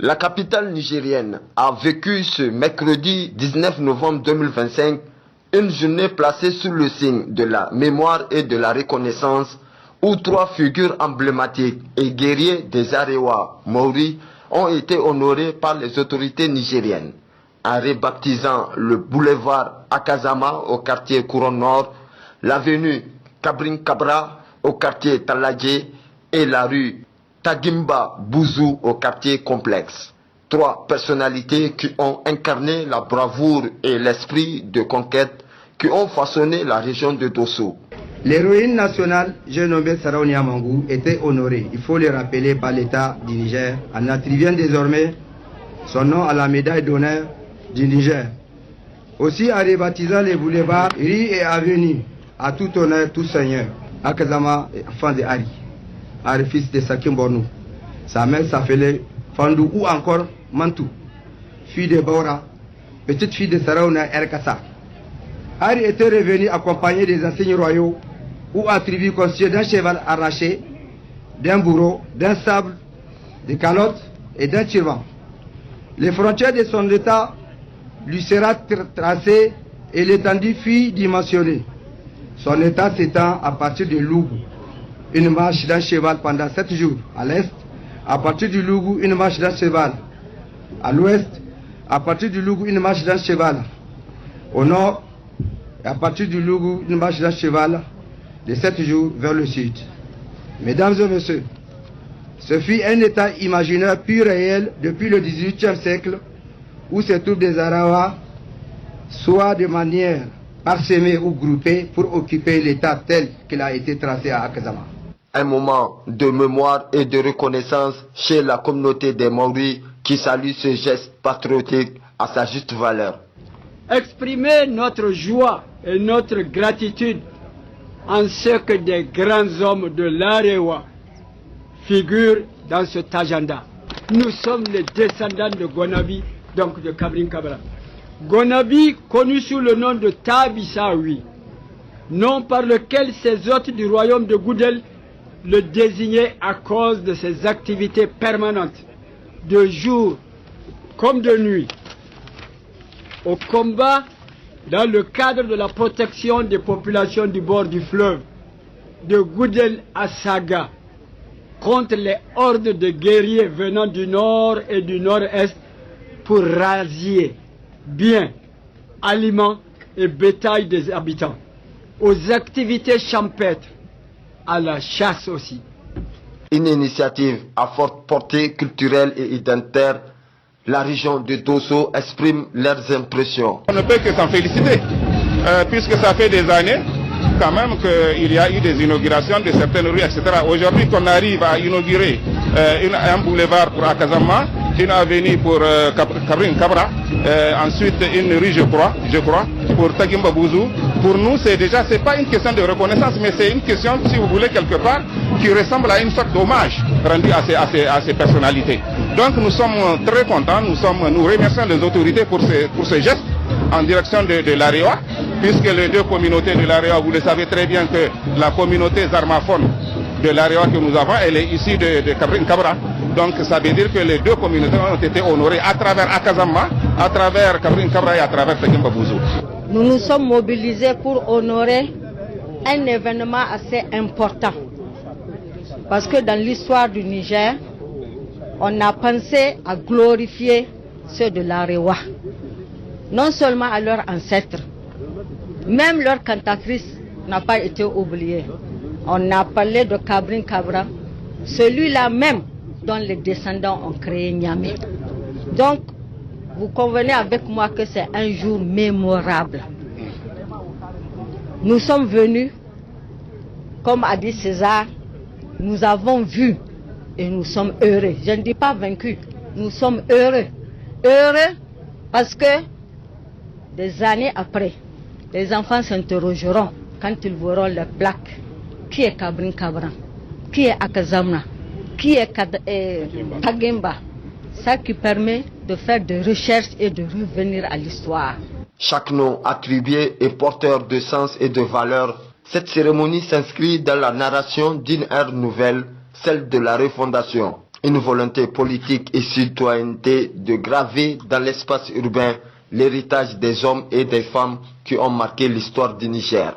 La capitale nigérienne a vécu ce mercredi 19 novembre 2025 une journée placée sous le signe de la mémoire et de la reconnaissance où trois figures emblématiques et guerriers des Arewa Maori ont été honorés par les autorités nigériennes en rebaptisant le boulevard Akazama au quartier Couronne Nord, l'avenue Kabrin Kabra au quartier Taladje et la rue Tagimba Bouzou au quartier Complexe. Trois personnalités qui ont incarné la bravoure et l'esprit de conquête qui ont façonné la région de Dosso. L'héroïne nationale, j'ai nommé Saraonia Mangou, était honorée, il faut le rappeler, par l'État du Niger, en attribuant désormais son nom à la médaille d'honneur du Niger. Aussi en rebaptisant les boulevards, rues et avenues, à tout honneur, tout seigneur, Akazama, enfant de Hari, Hari fils de Sakim Bornou, sa mère s'appelait Fandou ou encore Mantou, fille de Baura, petite fille de Saraonia Erkassa. Hari était revenu accompagné des enseignes royaux ou attribué constitué d'un cheval arraché, d'un bourreau, d'un sable, de calottes et d'un turban. Les frontières de son état lui sera tracées et l'étendue fut dimensionnée. Son état s'étend à partir de Lougou, une marche d'un cheval pendant 7 jours à l'est, à partir du Lougou, une marche d'un cheval à l'ouest, à partir du Lougou, une marche d'un cheval au nord, et à partir du Lougou, une marche d'un cheval de 7 jours vers le sud. Mesdames et messieurs, ce fut un état imaginaire pur réel depuis le XVIIIe siècle où se trouvent des Arawa, soit de manière parsemée ou groupée pour occuper l'état tel qu'il a été tracé à Akazama. Un moment de mémoire et de reconnaissance chez la communauté des Maoris qui salue ce geste patriotique à sa juste valeur. Exprimer notre joie et notre gratitude en ce que des grands hommes de l'Arewa figurent dans cet agenda. Nous sommes les descendants de Gonabi, donc de Kabrin Kabra. Gonabi, connu sous le nom de Tabisawi, nom par lequel ces hôtes du royaume de Goudel le désignaient à cause de ses activités permanentes, de jour comme de nuit, au combat dans le cadre de la protection des populations du bord du fleuve, de Goudel à Saga, contre les hordes de guerriers venant du nord et du nord-est pour rasier biens, aliments et bétail des habitants, aux activités champêtres, à la chasse aussi. Une initiative à forte portée culturelle et identitaire, la région de Dosso exprime leurs impressions. On ne peut que s'en féliciter, puisque ça fait des années quand même qu'il y a eu des inaugurations de certaines rues, etc. Aujourd'hui qu'on arrive à inaugurer un boulevard pour Akazama, une avenue pour Kabrin Kabra, ensuite une rue je crois, pour Tagimba Bouzou. Pour nous, c'est pas une question de reconnaissance, mais c'est une question, si vous voulez, quelque part, qui ressemble à une sorte d'hommage rendu à ces personnalités. Donc nous sommes très contents, nous remercions les autorités pour ce geste en direction de l'Arewa, puisque les deux communautés de l'Arewa, vous le savez très bien que la communauté zarmaphone de l'Arewa que nous avons, elle est issue de Kabrin Kabra. Donc ça veut dire que les deux communautés ont été honorées à travers Akazama, à travers Kabrin Kabra et à travers Tagimba Bouzou. Nous nous sommes mobilisés pour honorer un événement assez important. Parce que dans l'histoire du Niger, on a pensé à glorifier ceux de l'Arewa. Non seulement à leurs ancêtres, même leur cantatrice n'a pas été oubliée. On a parlé de Kabrin Kabra, celui-là même dont les descendants ont créé Niamey. Donc, vous convenez avec moi que c'est un jour mémorable. Nous sommes venus, comme a dit César, nous avons vu et nous sommes heureux. Je ne dis pas vaincus, nous sommes heureux. Heureux parce que des années après, les enfants s'interrogeront quand ils verront les plaques. Qui est Kabrin Kabra? Qui est Akazamna? Qui est Tagimba? Ça qui permet de faire des recherches et de revenir à l'histoire. Chaque nom attribué est porteur de sens et de valeur. Cette cérémonie s'inscrit dans la narration d'une ère nouvelle, celle de la refondation. une volonté politique et citoyenneté de graver dans l'espace urbain l'héritage des hommes et des femmes qui ont marqué l'histoire du Niger.